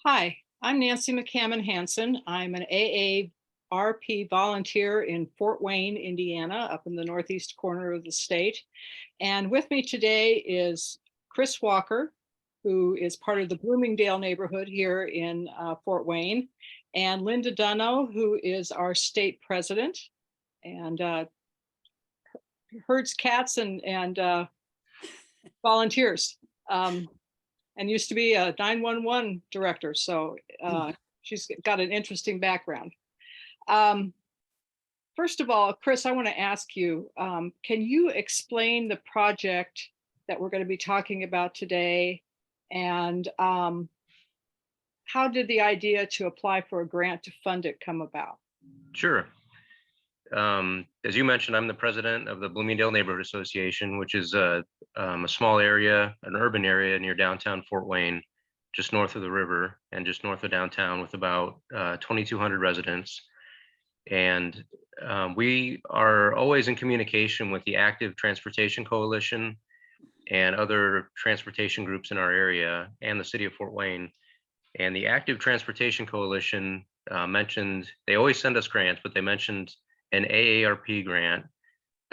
Hi, I'm Nancy McCammon Hanson. I'm an AARP volunteer in Fort Wayne, Indiana, up in the northeast corner of the state. And with me today is Chris Walker, who is part of the Bloomingdale neighborhood here in Fort Wayne, and Linda Dunno, who is our state president and herds cats and volunteers. And used to be a 911 director. So she's got an interesting background. Um, First of all, Chris, I want to ask you, can you explain the project that we're going to be talking about today? And how did the idea to apply for a grant to fund it come about? Sure. As you mentioned, I'm the president of the Bloomingdale Neighborhood Association, which is a small area, an urban area near downtown Fort Wayne, just north of the river and just north of downtown, with about 2,200 residents. And we are always in communication with the Active Transportation Coalition and other transportation groups in our area and the city of Fort Wayne. And the Active Transportation Coalition mentioned, they always send us grants, but they mentioned an AARP grant,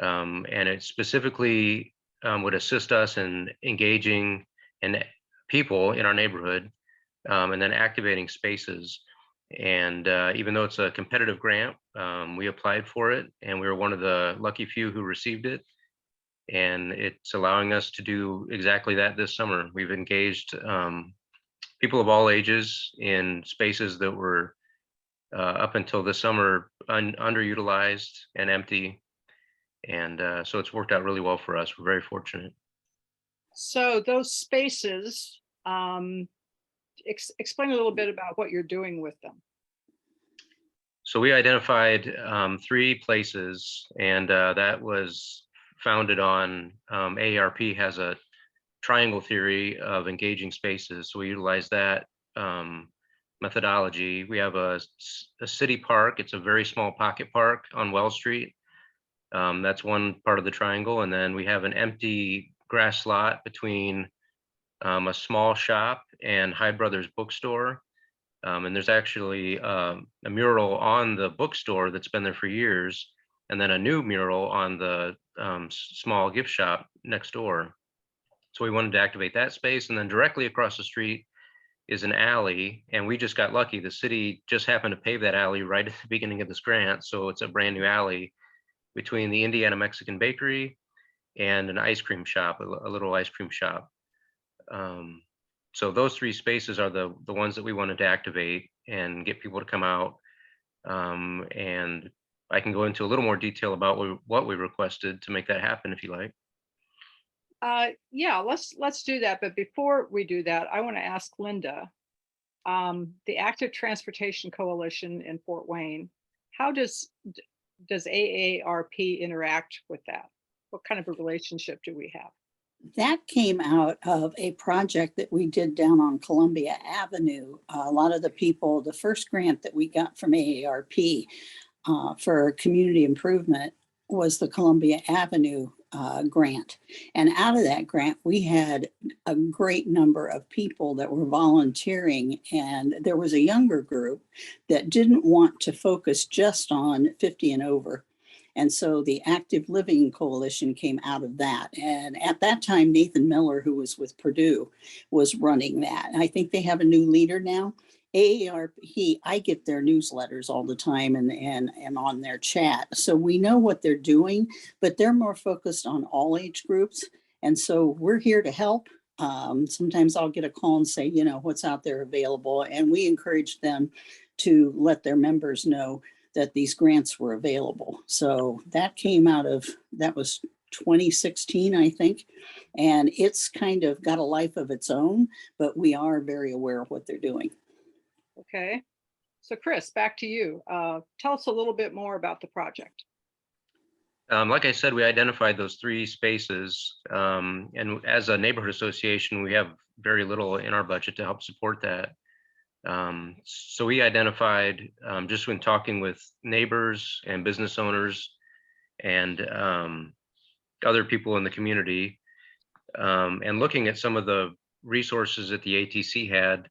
and it specifically would assist us in engaging people in our neighborhood, and then activating spaces. And even though it's a competitive grant, we applied for it, and we were one of the lucky few who received it. And it's allowing us to do exactly that this summer. We've engaged people of all ages in spaces that were up until this summer underutilized and empty. And so it's worked out really well for us. We're very fortunate. So those spaces, explain a little bit about what you're doing with them. So we identified 3 places, and that was founded on AARP has a triangle theory of engaging spaces. So we utilize that methodology. We have a city park. It's a very small pocket park on Wells Street. That's one part of the triangle. And then we have an empty grass lot between a small shop and Hyde Brothers bookstore. And there's actually a mural on the bookstore that's been there for years, and then a new mural on the small gift shop next door. So we wanted to activate that space. And then directly across the street is an alley, and we just got lucky. The city just happened to pave that alley right at the beginning of this grant. So it's a brand new alley between the Indiana Mexican Bakery and an ice cream shop, a little ice cream shop. So those 3 spaces are the ones that we wanted to activate and get people to come out. And I can go into a little more detail about what we requested to make that happen if you like. Yeah, let's do that. But before we do that, I want to ask Linda, the Active Transportation Coalition in Fort Wayne, how does AARP interact with that? What kind of a relationship do we have? That came out of a project that we did down on Columbia Avenue. A lot of the people, the first grant that we got from AARP for community improvement was the Columbia Avenue grant. And out of that grant, we had a great number of people that were volunteering. And there was a younger group that didn't want to focus just on 50 and over. And so the Active Living Coalition came out of that. And at that time, Nathan Miller, who was with Purdue, was running that. And I think they have a new leader now. AARP, I get their newsletters all the time and on their chat. So we know what they're doing, but they're more focused on all age groups. And so we're here to help. Sometimes I'll get a call and say, what's out there available. And we encourage them to let their members know that these grants were available. So that came out of, that was 2016, I think. And it's kind of got a life of its own, but we are very aware of what they're doing. Okay. So Chris, back to you. Tell us a little bit more about the project. Like I said, we identified those 3 spaces. And as a neighborhood association, we have very little in our budget to help support that. So we identified, just when talking with neighbors and business owners and other people in the community, and looking at some of the resources that the ATC had,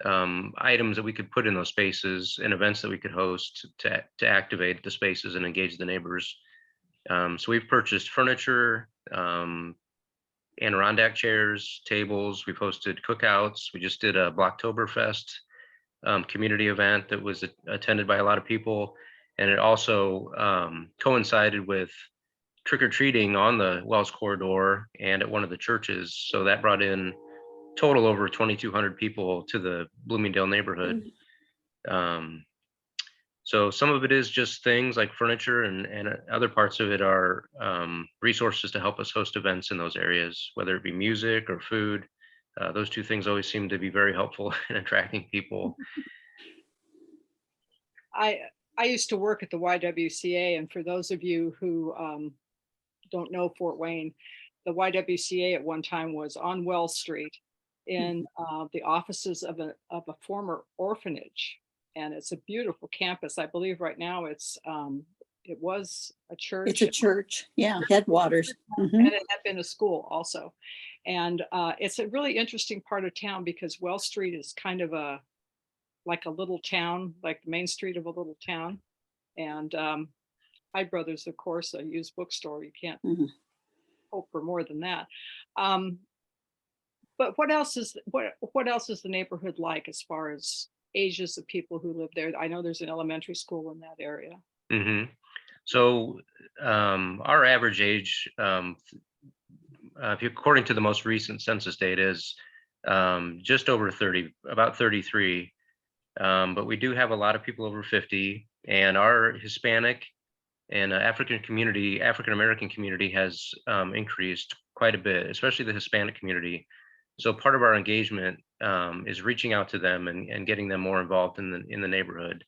items that we could put in those spaces and events that we could host to activate the spaces and engage the neighbors. So we've purchased furniture, Adirondack chairs, tables. We've hosted cookouts. We just did a Blocktoberfest community event that was attended by a lot of people. And it also coincided with trick-or-treating on the Wells Corridor and at one of the churches. So that brought in total over 2,200 people to the Bloomingdale neighborhood. So some of it is just things like furniture, and other parts of it are resources to help us host events in those areas, whether it be music or food. Those two things always seem to be very helpful in attracting people. I used to work at the YWCA, and for those of you who don't know Fort Wayne, the YWCA at one time was on Wells Street in the offices of a former orphanage, and it's a beautiful campus. I believe right now it was a church. It's a church, yeah, Headwaters. And it had been a school also. And it's a really interesting part of town because Wells Street is kind of like a little town, like the main street of a little town. And Hyde Brothers, of course, a used bookstore. You can't hope for more than that. But what else is the neighborhood like as far as ages of people who live there? I know there's an elementary school in that area. So our average age, according to the most recent census data, is just over 30, about 33. But we do have a lot of people over 50, and our Hispanic and African American community has increased quite a bit, especially the Hispanic community. So part of our engagement is reaching out to them and getting them more involved in the neighborhood.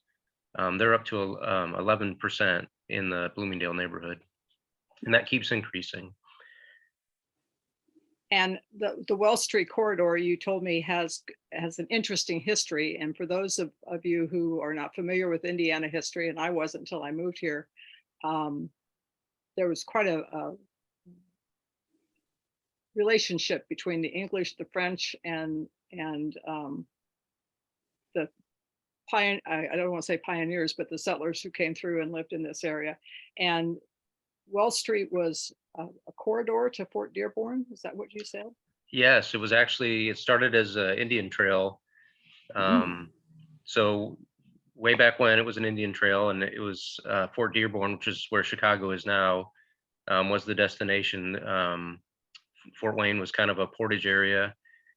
They're up to 11% in the Bloomingdale neighborhood, and that keeps increasing. And the Wells Street corridor, you told me, has an interesting history. And for those of you who are not familiar with Indiana history, and I wasn't until I moved here, there was quite a relationship between the English, the French, and the I don't want to say pioneers, but the settlers who came through and lived in this area. And Wells Street was a corridor to Fort Dearborn. Is that what you said? Yes, it started as an Indian trail. So way back when, it was an Indian trail, and it was Fort Dearborn, which is where Chicago is now, was the destination. Fort Wayne was kind of a portage area,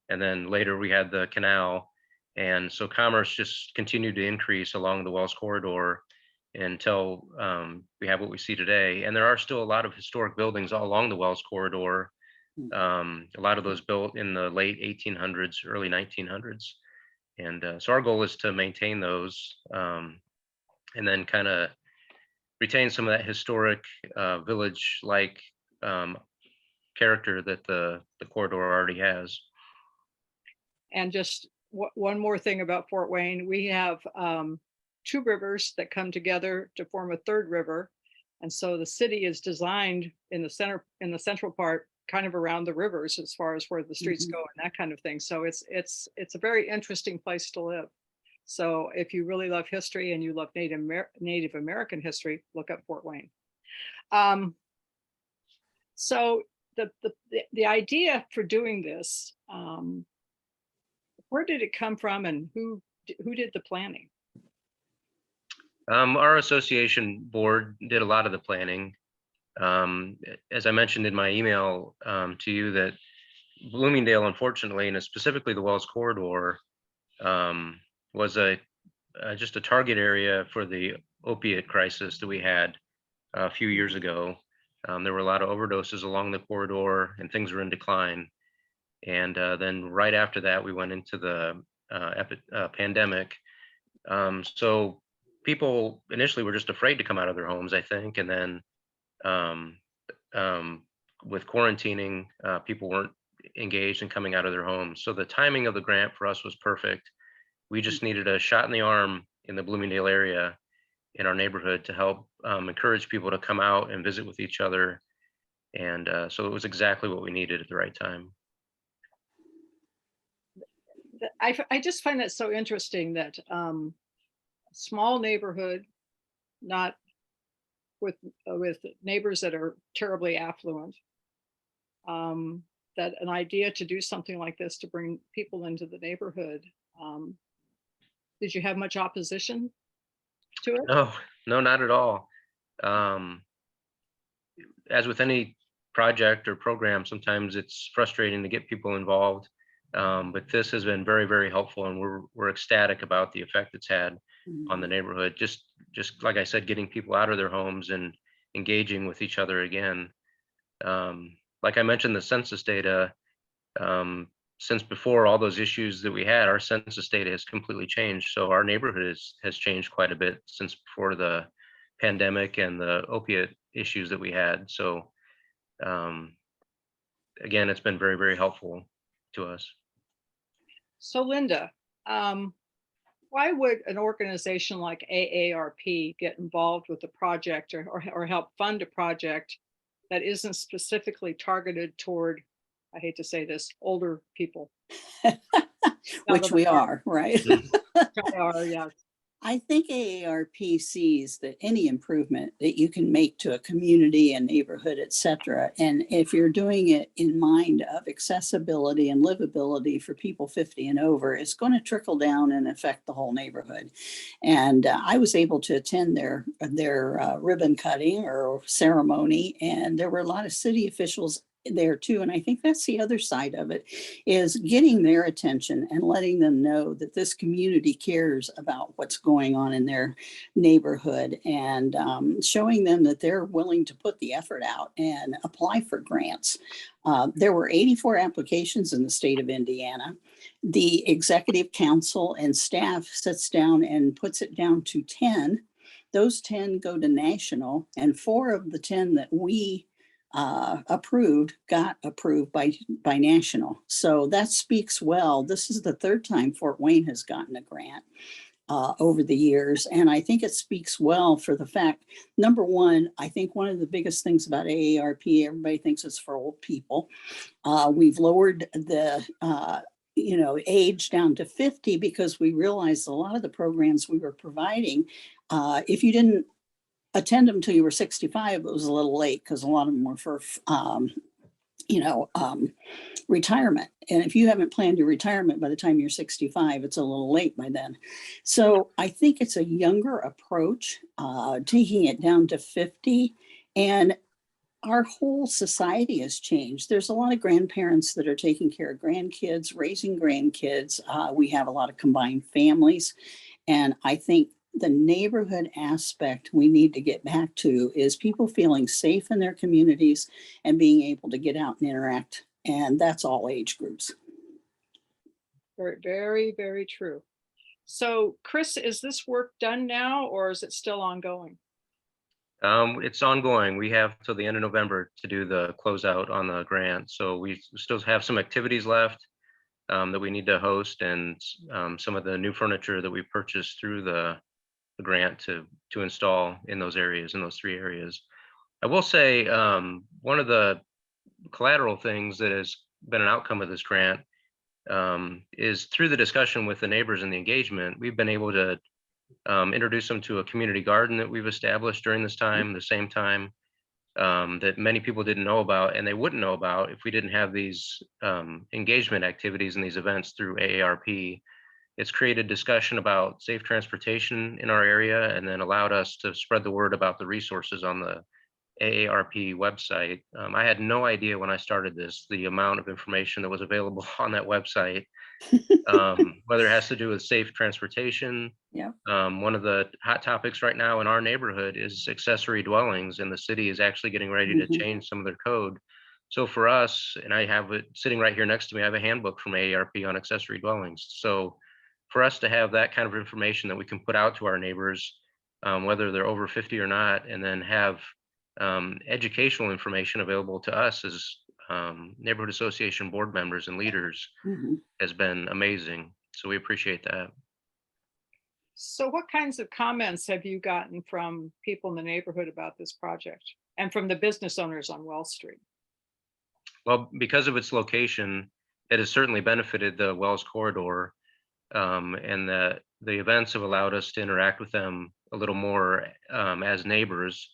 and then later we had the canal, and so commerce just continued to increase along the Wells Corridor until we have what we see today. And there are still a lot of historic buildings all along the Wells Corridor. A lot of those built in the late 1800s, early 1900s. And so our goal is to maintain those and then kind of retain some of that historic village-like character that the corridor already has. And just one more thing about Fort Wayne, we have two rivers that come together to form a third river. And so the city is designed in the central part, kind of around the rivers as far as where the streets go and that kind of thing. So it's a very interesting place to live. So if you really love history and you love Native American history, look up Fort Wayne. So the idea for doing this, where did it come from, and who did the planning? Our association board did a lot of the planning. As I mentioned in my email to you, that Bloomingdale, unfortunately, and specifically the Wells Corridor, was just a target area for the opiate crisis that we had a few years ago. There were a lot of overdoses along the corridor, and things were in decline. And then right after that, we went into the pandemic. So people initially were just afraid to come out of their homes, I think. And then with quarantining, people weren't engaged in coming out of their homes. So the timing of the grant for us was perfect. We just needed a shot in the arm in the Bloomingdale area in our neighborhood to help encourage people to come out and visit with each other. And so it was exactly what we needed at the right time. I just find that so interesting that small neighborhood, not with neighbors that are terribly affluent, that an idea to do something like this to bring people into the neighborhood. Um, did you have much opposition to it? No, no, not at all. Um, as with any project or program, sometimes it's frustrating to get people involved. But this has been very, very helpful, and we're ecstatic about the effect it's had on the neighborhood. Just like I said, getting people out of their homes and engaging with each other again. Like I mentioned, the census data, since before all those issues that we had, our census data has completely changed. So our neighborhood has changed quite a bit since before the pandemic and the opiate issues that we had. So um, again, it's been very, very helpful to us. So Linda, why would an organization like AARP get involved with a project or help fund a project that isn't specifically targeted toward, I hate to say this, older people? Which we are, right? They are, yes. I think AARP sees that any improvement that you can make to a community and neighborhood, et cetera, and if you're doing it in mind of accessibility and livability for people 50 and over, it's going to trickle down and affect the whole neighborhood. And I was able to attend their ribbon cutting or ceremony, and there were a lot of city officials there too. And I think that's the other side of it, is getting their attention and letting them know that this community cares about what's going on in their neighborhood, and showing them that they're willing to put the effort out and apply for grants. There were 84 applications in the state of Indiana. The executive council and staff sits down and puts it down to 10. Those 10 go to national, and 4 of the 10 that we got approved by national. So that speaks well. This is the 3rd time Fort Wayne has gotten a grant over the years. And I think it speaks well for the fact, number one, I think one of the biggest things about AARP, everybody thinks it's for old people. We've lowered the age down to 50 because we realized a lot of the programs we were providing, if you didn't attend them until you were 65, it was a little late because a lot of them were for, retirement. And if you haven't planned your retirement by the time you're 65, it's a little late by then. So I think it's a younger approach, taking it down to 50. And our whole society has changed. There's a lot of grandparents that are taking care of grandkids, raising grandkids. We have a lot of combined families. And I think the neighborhood aspect we need to get back to is people feeling safe in their communities and being able to get out and interact. And that's all age groups. Very, very, very true. So Chris, is this work done now or is it still ongoing? It's ongoing. We have till the end of November to do the closeout on the grant. So we still have some activities left that we need to host, and some of the new furniture that we purchased through the grant to install in those areas, in those 3 areas. I will say one of the collateral things that has been an outcome of this grant is through the discussion with the neighbors and the engagement, we've been able to introduce them to a community garden that we've established during this time, the same time that many people didn't know about, and they wouldn't know about if we didn't have these engagement activities and these events through AARP. It's created discussion about safe transportation in our area, and then allowed us to spread the word about the resources on the AARP website. I had no idea when I started this, the amount of information that was available on that website, whether it has to do with safe transportation. Yeah. One of the hot topics right now in our neighborhood is accessory dwellings, and the city is actually getting ready to change some of their code. So for us, and I have it sitting right here next to me, I have a handbook from AARP on accessory dwellings. So for us to have that kind of information that we can put out to our neighbors, whether they're over 50 or not, and then have educational information available to us as neighborhood association board members and leaders has been amazing. So we appreciate that. So what kinds of comments have you gotten from people in the neighborhood about this project and from the business owners on Wells Street? Well, because of its location, it has certainly benefited the Wells corridor. And the events have allowed us to interact with them a little more as neighbors,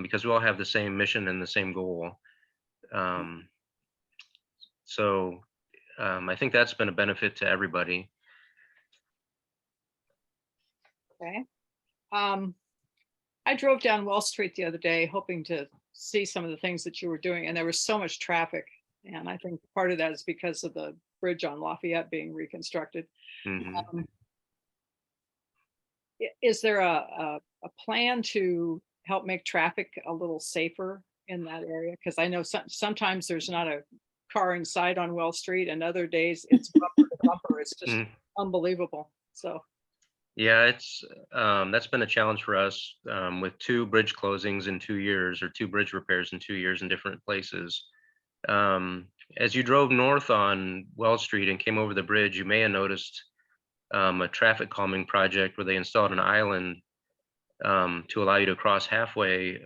because we all have the same mission and the same goal. Um, so I think that's been a benefit to everybody. Okay. I drove down Wall Street the other day hoping to see some of the things that you were doing, and there was so much traffic. And I think part of that is because of the bridge on Lafayette being reconstructed. Mhm. Um, is there a plan to help make traffic a little safer in that area? Because I know sometimes there's not a car in sight on Wall Street, and other days it's bumper to bumper. It's just Mhm. unbelievable. So, Yeah, it's that's been a challenge for us with 2 bridge closings in 2 years, or 2 bridge repairs in 2 years in different places. As you drove north on Wells Street and came over the bridge, you may have noticed a traffic calming project where they installed an island to allow you to cross halfway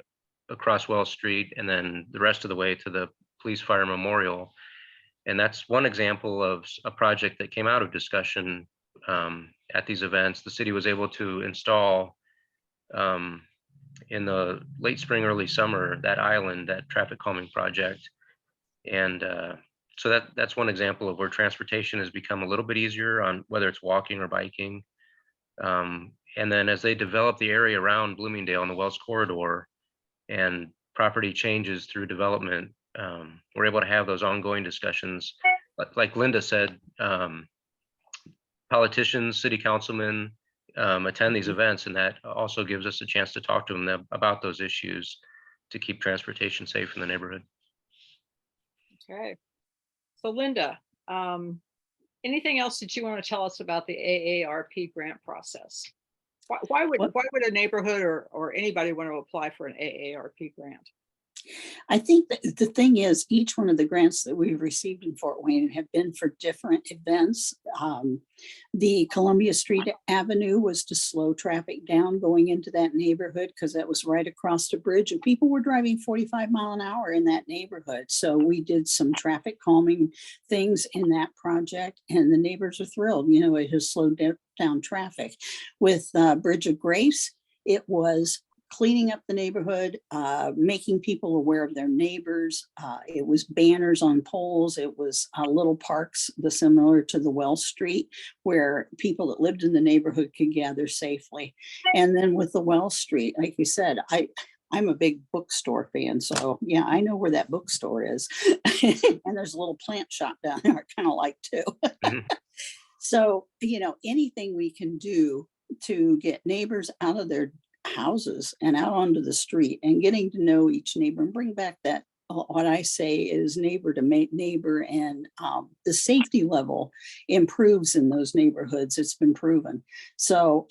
across Wells Street and then the rest of the way to the police fire memorial. And that's one example of a project that came out of discussion at these events. The city was able to install um, in the late spring, early summer, that island, that traffic calming project. And so that's one example of where transportation has become a little bit easier on whether it's walking or biking. And then as they develop the area around Bloomingdale and the Wells Corridor and property changes through development, we're able to have those ongoing discussions. Like Linda said, politicians, city councilmen attend these events, and that also gives us a chance to talk to them about those issues to keep transportation safe in the neighborhood. okay. So Linda, anything else that you want to tell us about the AARP grant process? Why would a neighborhood or anybody want to apply for an AARP grant? I think that the thing is, each one of the grants that we've received in Fort Wayne have been for different events. The Columbia Street Avenue was to slow traffic down going into that neighborhood because that was right across the bridge and people were driving 45 mile an hour in that neighborhood. So we did some traffic calming things in that project and the neighbors are thrilled. You know, it has slowed down traffic. With Bridge of Grace, it was cleaning up the neighborhood, making people aware of their neighbors. It was banners on poles. It was little parks, similar to the Wells Street, where people that lived in the neighborhood could gather safely. And then with the Wells Street, like you said, I'm a big bookstore fan. So yeah, I know where that bookstore is. And there's a little plant shop down there I kind of like too. Mhm. So, you know, anything we can do to get neighbors out of their houses and out onto the street and getting to know each neighbor and bring back that what I say is neighbor to neighbor, and the safety level improves in those neighborhoods. It's been proven. So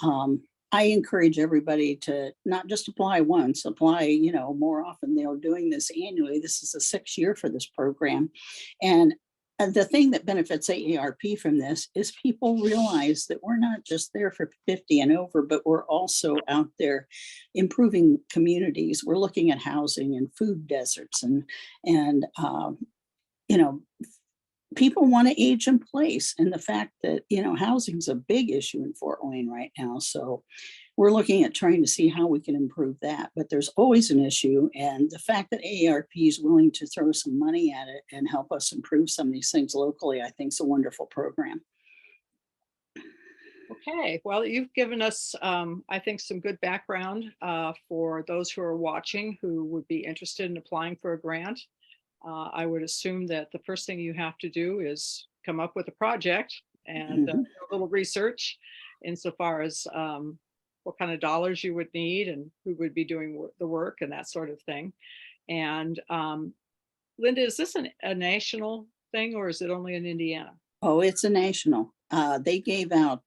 I encourage everybody to not just apply once, apply, you know, more often. They're doing this annually. This is the 6th year for this program. And the thing that benefits AARP from this is people realize that we're not just there for 50 and over, but we're also out there improving communities. We're looking at housing and food deserts and you know, people want to age in place. And the fact that, you know, housing is a big issue in Fort Wayne right now. So we're looking at trying to see how we can improve that, but there's always an issue. And the fact that AARP is willing to throw some money at it and help us improve some of these things locally, I think is a wonderful program. Okay, well, you've given us, I think, some good background for those who are watching who would be interested in applying for a grant. I would assume that the first thing you have to do is come up with a project and do a little research insofar as what kind of dollars you would need and who would be doing the work and that sort of thing. And Linda, is this a national thing or is it only in Indiana? Oh, it's a national. They gave out,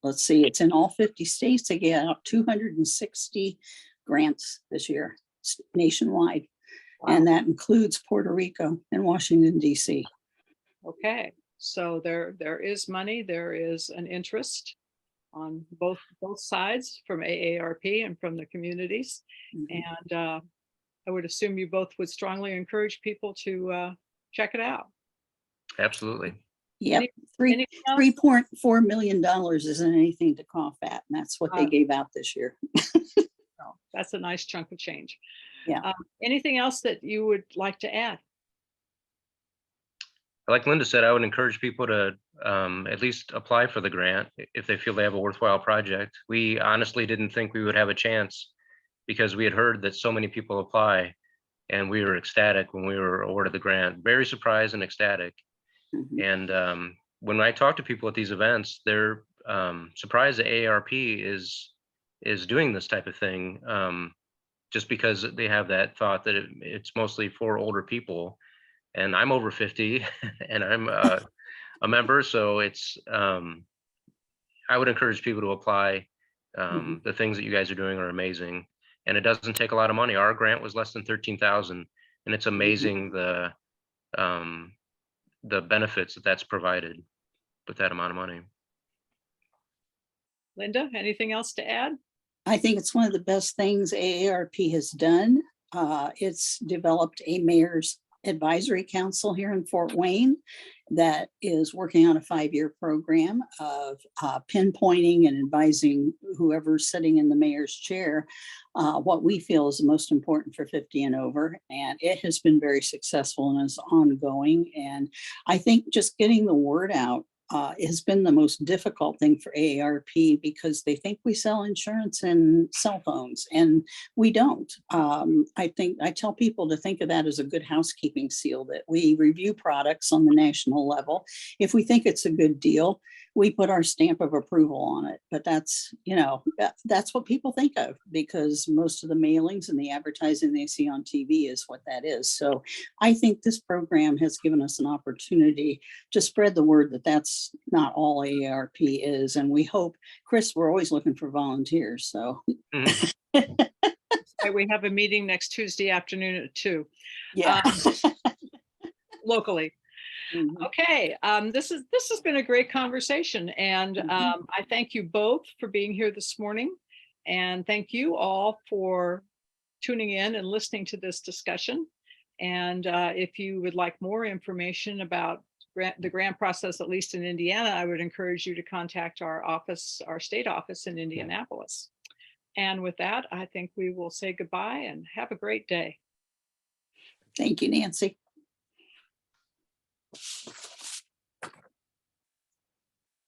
let's see, it's in all 50 states. They gave out 260 grants this year nationwide. Wow. And that includes Puerto Rico and Washington, D.C. Okay, so there is money, there is an interest on both sides from AARP and from the communities. And I would assume you both would strongly encourage people to check it out. Absolutely. Yep, Anything else? $3.4 million isn't anything to cough at, and that's what they gave out this year. No, that's a nice chunk of change. Yeah. Anything else that you would like to add? Like Linda said, I would encourage people to at least apply for the grant if they feel they have a worthwhile project. We honestly didn't think we would have a chance because we had heard that so many people apply, and we were ecstatic when we were awarded the grant. Very surprised and ecstatic. Mhm. And when I talk to people at these events, they're surprised that AARP is doing this type of thing, just because they have that thought that it's mostly for older people. And I'm over 50 and I'm a member, so it's I would encourage people to apply. Mhm. The things that you guys are doing are amazing, and it doesn't take a lot of money. Our grant was less than 13,000, and it's amazing the benefits that that's provided with that amount of money. Linda, anything else to add? I think it's one of the best things AARP has done. It's developed a mayor's advisory council here in Fort Wayne that is working on a 5-year program of pinpointing and advising whoever's sitting in the mayor's chair what we feel is the most important for 50 and over. And it has been very successful and is ongoing. And I think just getting the word out has been the most difficult thing for AARP because they think we sell insurance and cell phones, and we don't. I tell people to think of that as a good housekeeping seal, that we review products on the national level. If we think it's a good deal, we put our stamp of approval on it. But that's, that's what people think of, because most of the mailings and the advertising they see on TV is what that is. So I think this program has given us an opportunity to spread the word that that's not all AARP is. And we hope, Chris, we're always looking for volunteers. So Mhm. We have a meeting next Tuesday afternoon at 2 yeah. locally. Mhm. Okay, this has been a great conversation, and Mhm. I thank you both for being here this morning, and thank you all for tuning in and listening to this discussion. And if you would like more information about the grant process, at least in Indiana, I would encourage you to contact our office, our state office in Indianapolis. And with that, I think we will say goodbye and have a great day. Thank you, Nancy.